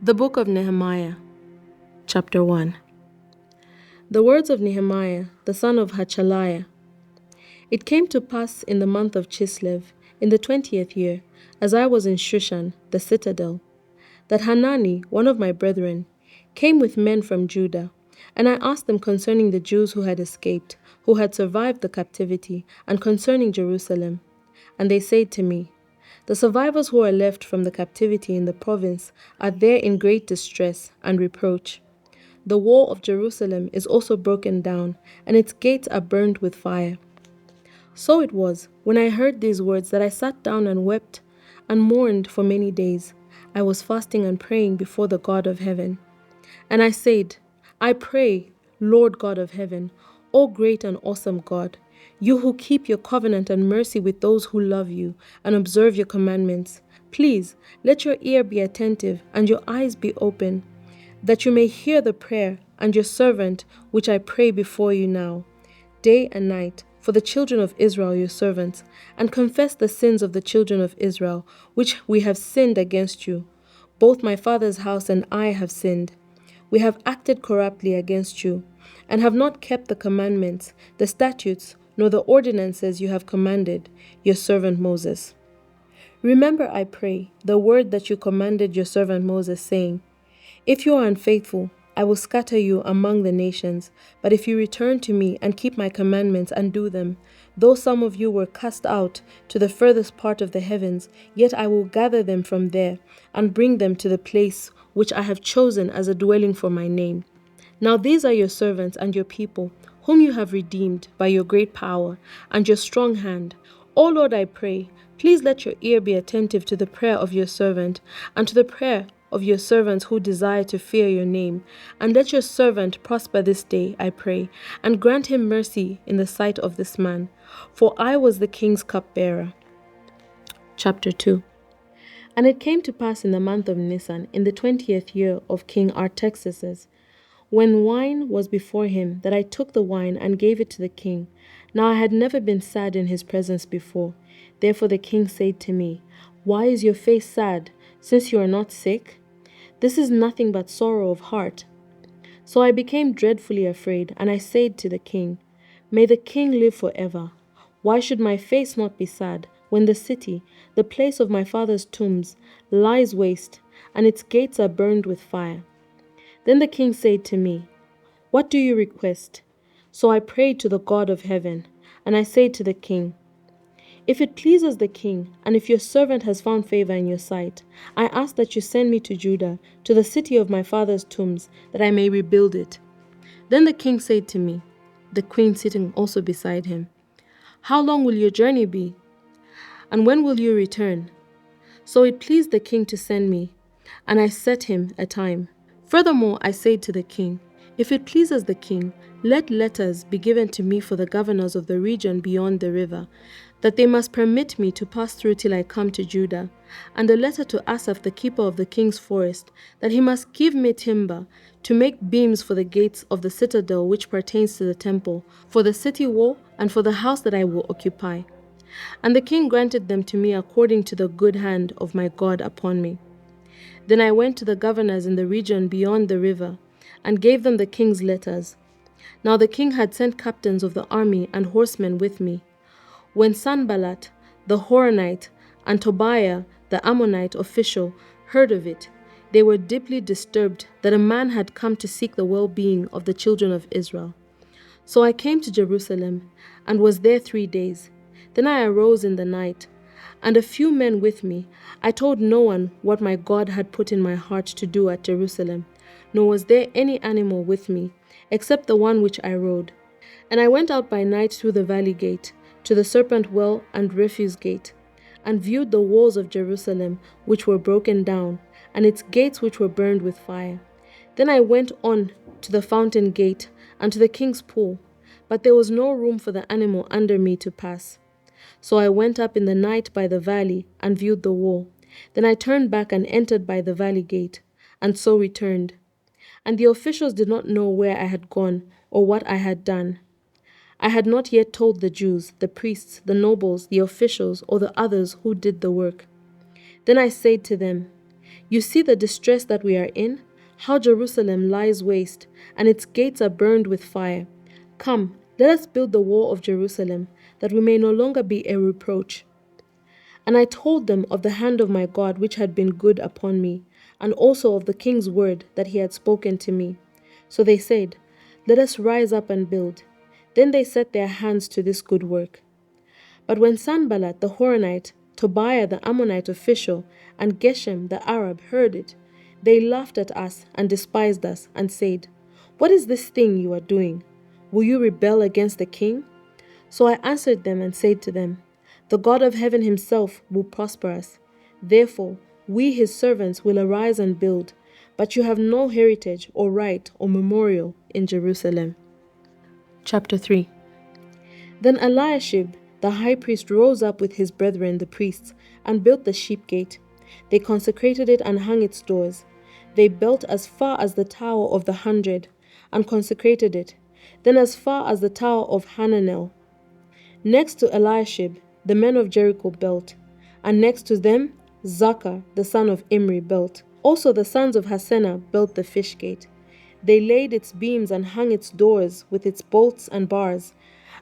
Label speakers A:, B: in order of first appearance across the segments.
A: The Book of Nehemiah, Chapter 1. The words of Nehemiah, the son of Chileshe. It came to pass in the month of Chislev, in the 20th year, as I was in Shushan, the citadel, that Hanani, one of my brethren, came with men from Judah, and I asked them concerning the Jews who had escaped, who had survived the captivity, and concerning Jerusalem. And they said to me, the survivors who are left from the captivity in the province are there in great distress and reproach. The wall of Jerusalem is also broken down, and its gates are burned with fire. So it was, when I heard these words, that I sat down and wept and mourned for many days. I was fasting and praying before the God of heaven. And I said, I pray, Lord God of heaven, O great and awesome God, you who keep your covenant and mercy with those who love you and observe your commandments, please let your ear be attentive and your eyes be open, that you may hear the prayer and your servant which I pray before you now, day and night, for the children of Israel your servants, and confess the sins of the children of Israel, which we have sinned against you. Both my father's house and I have sinned. We have acted corruptly against you, and have not kept the commandments, the statutes, nor the ordinances you have commanded your servant Moses. Remember, I pray, the word that you commanded your servant Moses, saying, if you are unfaithful, I will scatter you among the nations. But if you return to me and keep my commandments and do them, though some of you were cast out to the furthest part of the heavens, yet I will gather them from there and bring them to the place which I have chosen as a dwelling for my name. Now these are your servants and your people, whom you have redeemed by your great power and your strong hand. O Lord, I pray, please let your ear be attentive to the prayer of your servant and to the prayer of your servants who desire to fear your name, and let your servant prosper this day, I pray, and grant him mercy in the sight of this man, for I was the king's cupbearer. Chapter 2. And it came to pass in the month of Nisan, in the 20th year of King Artaxerxes, when wine was before him, that I took the wine and gave it to the king. Now I had never been sad in his presence before. Therefore the king said to me, why is your face sad, since you are not sick? This is nothing but sorrow of heart. So I became dreadfully afraid, and I said to the king, may the king live forever. Why should my face not be sad, when the city, the place of my father's tombs, lies waste, and its gates are burned with fire? Then the king said to me, what do you request? So I prayed to the God of heaven, and I said to the king, if it pleases the king, and if your servant has found favor in your sight, I ask that you send me to Judah, to the city of my father's tombs, that I may rebuild it. Then the king said to me, the queen sitting also beside him, how long will your journey be? And when will you return? So it pleased the king to send me, and I set him a time. Furthermore, I said to the king, if it pleases the king, let letters be given to me for the governors of the region beyond the river, that they must permit me to pass through till I come to Judah, and a letter to Asaph, the keeper of the king's forest, that he must give me timber to make beams for the gates of the citadel which pertains to the temple, for the city wall, and for the house that I will occupy. And the king granted them to me according to the good hand of my God upon me. Then I went to the governors in the region beyond the river, and gave them the king's letters. Now the king had sent captains of the army and horsemen with me. When Sanballat, the Horonite, and Tobiah, the Ammonite official, heard of it, they were deeply disturbed that a man had come to seek the well-being of the children of Israel. So I came to Jerusalem, and was there 3 days. Then I arose in the night, and a few men with me. I told no one what my God had put in my heart to do at Jerusalem, nor was there any animal with me, except the one which I rode. And I went out by night through the valley gate, to the serpent well and refuse gate, and viewed the walls of Jerusalem which were broken down, and its gates which were burned with fire. Then I went on to the fountain gate, and to the king's pool, but there was no room for the animal under me to pass. So I went up in the night by the valley, and viewed the wall. Then I turned back and entered by the valley gate, and so returned. And the officials did not know where I had gone, or what I had done. I had not yet told the Jews, the priests, the nobles, the officials, or the others who did the work. Then I said to them, You see the distress that we are in, how Jerusalem lies waste, and its gates are burned with fire. Come, let us build the wall of Jerusalem, that we may no longer be a reproach. And I told them of the hand of my God which had been good upon me, and also of the king's word that he had spoken to me. So they said, Let us rise up and build. Then they set their hands to this good work. But when Sanballat the Horonite, Tobiah the Ammonite official, and Geshem the Arab heard it, they laughed at us and despised us, and said, What is this thing you are doing? Will you rebel against the king? So I answered them and said to them, The God of heaven himself will prosper us. Therefore, we his servants will arise and build, but you have no heritage or right or memorial in Jerusalem. Chapter 3. Then Eliashib the high priest rose up with his brethren the priests, and built the sheep gate. They consecrated it and hung its doors. They built as far as the Tower of the 100, and consecrated it, then as far as the Tower of Hananel. Next to Eliashib, the men of Jericho built, and next to them, Zakar, the son of Imri, built. Also the sons of Hassenah built the fish gate. They laid its beams and hung its doors with its bolts and bars.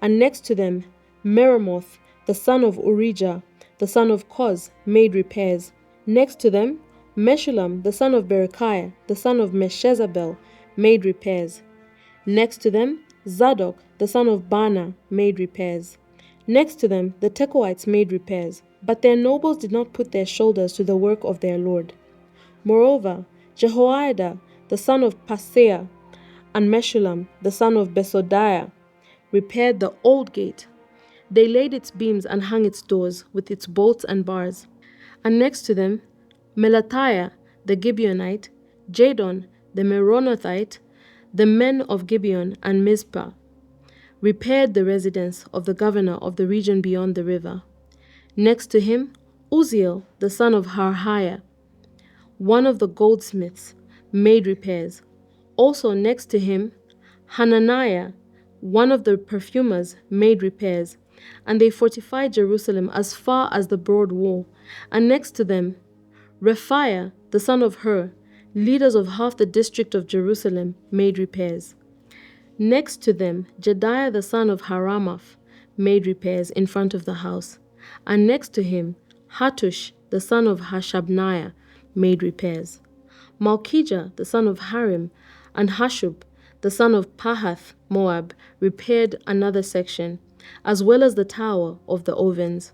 A: And next to them, Meremoth, the son of Urijah, the son of Koz, made repairs. Next to them, Meshullam, the son of Berechiah, the son of Meshezabel, made repairs. Next to them, Zadok, the son of Bana, made repairs. Next to them, the Tekoites made repairs, but their nobles did not put their shoulders to the work of their Lord. Moreover, Jehoiada, the son of Paseah, and Meshullam, the son of Besodiah, repaired the old gate. They laid its beams and hung its doors with its bolts and bars. And next to them, Melatiah, the Gibeonite, Jadon, the Meronothite, the men of Gibeon and Mizpah, repaired the residence of the governor of the region beyond the river. Next to him, Uzziel, the son of Harhiah, one of the goldsmiths, made repairs. Also next to him, Hananiah, one of the perfumers, made repairs. And they fortified Jerusalem as far as the broad wall. And next to them, Rephaiah, the son of Hur, leaders of half the district of Jerusalem, made repairs. Next to them, Jediah the son of Haramath made repairs in front of the house. And next to him, Hattush the son of Hashabniah made repairs. Malchijah the son of Harim and Hashub the son of Pahath Moab repaired another section, as well as the tower of the ovens.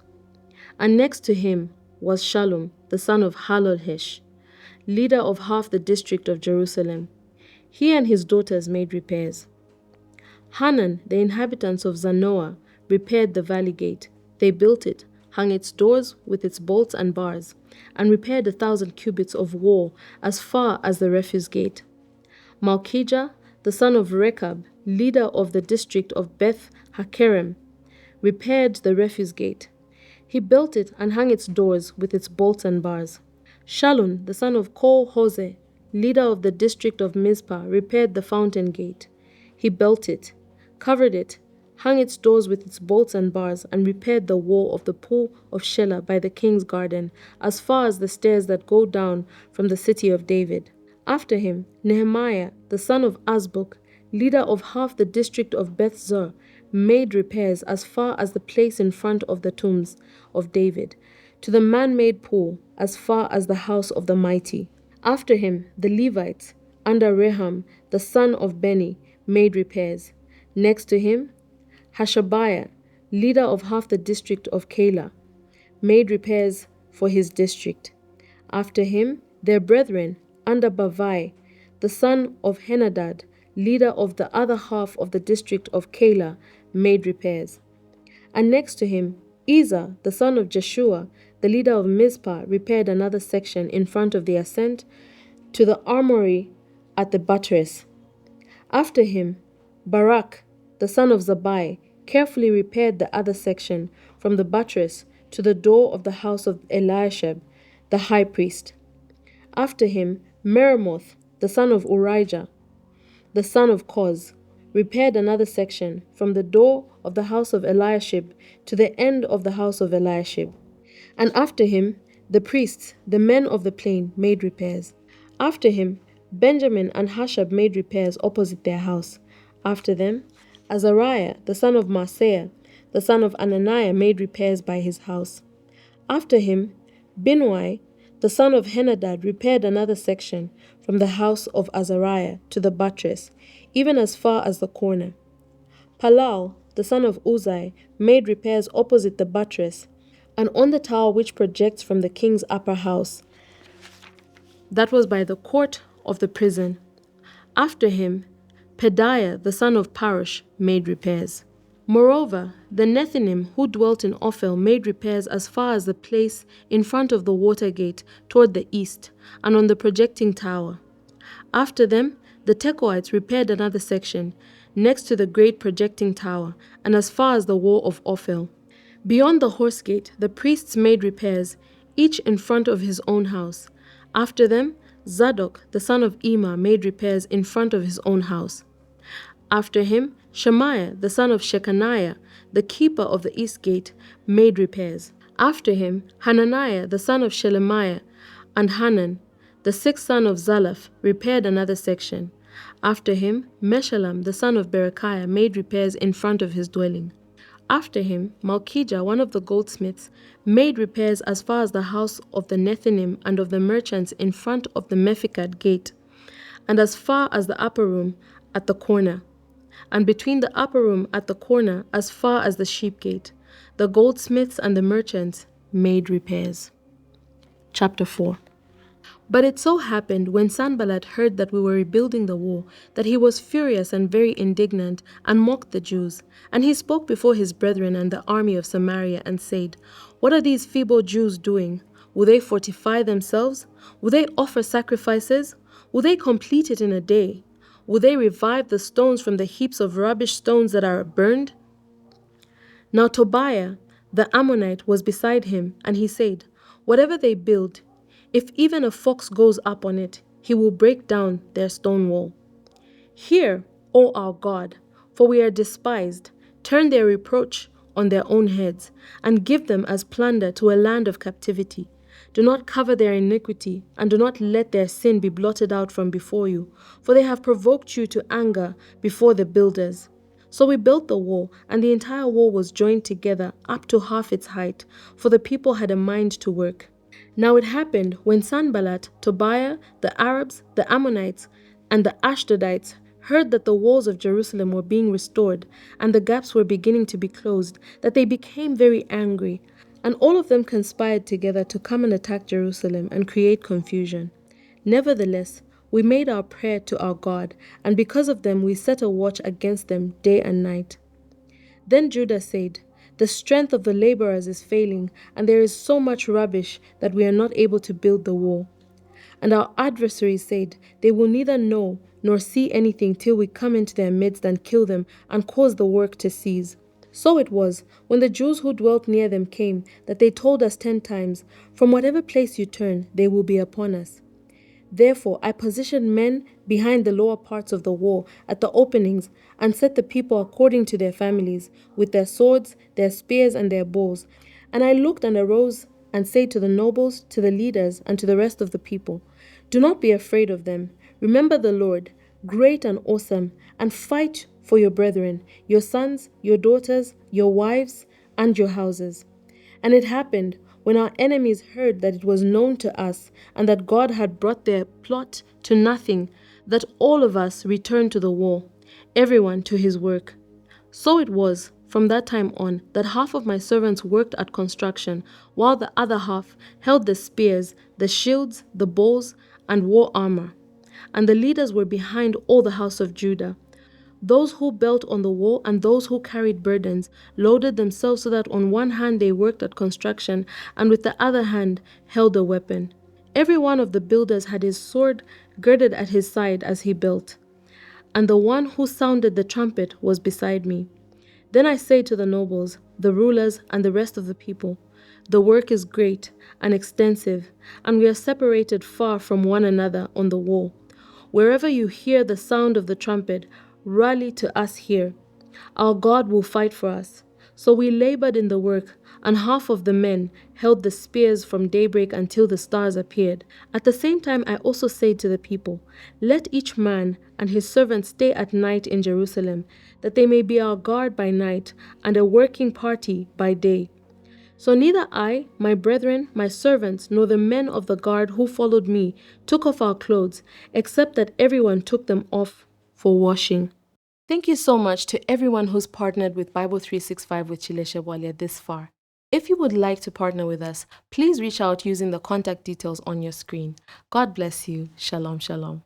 A: And next to him was Shallum the son of Hallohesh, leader of half the district of Jerusalem. He and his daughters made repairs. Hanan, the inhabitants of Zanoah, repaired the valley gate. They built it, hung its doors with its bolts and bars, and repaired 1,000 cubits of wall as far as the refuse gate. Malchijah, the son of Rechab, leader of the district of Beth Hakerem, repaired the refuse gate. He built it and hung its doors with its bolts and bars. Shallun, the son of Kol-Hose, leader of the district of Mizpah, repaired the fountain gate. He built it, covered it, hung its doors with its bolts and bars, and repaired the wall of the pool of Shelah by the king's garden, as far as the stairs that go down from the city of David. After him, Nehemiah, the son of Azbuk, leader of half the district of Beth-zur, made repairs as far as the place in front of the tombs of David, to the man-made pool, as far as the house of the mighty. After him, the Levites, under Rehum, the son of Beni, made repairs. Next to him, Hashabiah, leader of half the district of Keilah, made repairs for his district. After him, their brethren, under Bavai, the son of Henadad, leader of the other half of the district of Keilah, made repairs. And next to him, Ezer, the son of Jeshua, the leader of Mizpah, repaired another section in front of the ascent to the armory at the buttress. After him, Barak, the son of Zabai, carefully repaired the other section from the buttress to the door of the house of Eliashib, the high priest. After him, Meremoth, the son of Urijah, the son of Koz, repaired another section from the door of the house of Eliashib to the end of the house of Eliashib. And after him, the priests, the men of the plain, made repairs. After him, Benjamin and Hashab made repairs opposite their house. After them, Azariah, the son of Maaseiah, the son of Ananiah, made repairs by his house. After him, Binnui, the son of Henadad, repaired another section from the house of Azariah to the buttress, even as far as the corner. Palal, the son of Uzai, made repairs opposite the buttress and on the tower which projects from the king's upper house, that was by the court of the prison. After him, Pedaiah, the son of Parosh, made repairs. Moreover, the Nethinim who dwelt in Ophel made repairs as far as the place in front of the water gate toward the east, and on the projecting tower. After them, the Tekoites repaired another section, next to the great projecting tower, and as far as the wall of Ophel. Beyond the horse gate, the priests made repairs, each in front of his own house. After them, Zadok, the son of Immer, made repairs in front of his own house. After him, Shemaiah, the son of Shechaniah, the keeper of the east gate, made repairs. After him, Hananiah, the son of Shelemiah, and Hanan, the sixth son of Zalaph, repaired another section. After him, Meshullam, the son of Berechiah, made repairs in front of his dwelling. After him, Malchijah, one of the goldsmiths, made repairs as far as the house of the Nethinim and of the merchants in front of the Mephikad gate, and as far as the upper room at the corner, and between the upper room at the corner as far as the sheep gate. The goldsmiths and the merchants made repairs. Chapter 4. But it so happened, when Sanballat heard that we were rebuilding the wall, that he was furious and very indignant, and mocked the Jews. And he spoke before his brethren and the army of Samaria, and said, What are these feeble Jews doing? Will they fortify themselves? Will they offer sacrifices? Will they complete it in a day? Will they revive the stones from the heaps of rubbish stones that are burned? Now Tobiah, the Ammonite, was beside him, and he said, Whatever they build, if even a fox goes up on it, he will break down their stone wall. Hear, O our God, for we are despised. Turn their reproach on their own heads, and give them as plunder to a land of captivity. Do not cover their iniquity, and do not let their sin be blotted out from before you, for they have provoked you to anger before the builders. So we built the wall, and the entire wall was joined together up to half its height, for the people had a mind to work. Now it happened, when Sanballat, Tobiah, the Arabs, the Ammonites, and the Ashdodites heard that the walls of Jerusalem were being restored, and the gaps were beginning to be closed, that they became very angry, and all of them conspired together to come and attack Jerusalem and create confusion. Nevertheless, we made our prayer to our God, and because of them we set a watch against them day and night. Then Judah said, The strength of the laborers is failing, and there is so much rubbish that we are not able to build the wall. And our adversaries said, They will neither know nor see anything till we come into their midst and kill them and cause the work to cease. So it was, when the Jews who dwelt near them came, that they told us 10 times, From whatever place you turn, they will be upon us. Therefore I positioned men behind the lower parts of the wall at the openings, and set the people according to their families, with their swords, their spears, and their bows. And I looked and arose and said to the nobles, to the leaders, and to the rest of the people, Do not be afraid of them. Remember the Lord, great and awesome, and fight for your brethren, your sons, your daughters, your wives, and your houses. And it happened, when our enemies heard that it was known to us, and that God had brought their plot to nothing, that all of us returned to the wall, everyone to his work. So it was, from that time on, that half of my servants worked at construction, while the other half held the spears, the shields, the bows, and war armor. And the leaders were behind all the house of Judah. Those who built on the wall and those who carried burdens loaded themselves so that on one hand they worked at construction, and with the other hand held a weapon. Every one of the builders had his sword girded at his side as he built, and the one who sounded the trumpet was beside me. Then I said to the nobles, the rulers, and the rest of the people, The work is great and extensive, and we are separated far from one another on the wall. Wherever you hear the sound of the trumpet, rally to us here. Our God will fight for us. So we labored in the work, and half of the men held the spears from daybreak until the stars appeared. At the same time I also said to the people, let each man and his servant stay at night in Jerusalem, that they may be our guard by night and a working party by day. So neither I, my brethren, my servants, nor the men of the guard who followed me took off our clothes, except that everyone took them off for washing. Thank you so much to everyone who's partnered with Bible 365 with Chileshe Bwalya this far. If you would like to partner with us, please reach out using the contact details on your screen. God bless you. Shalom, shalom.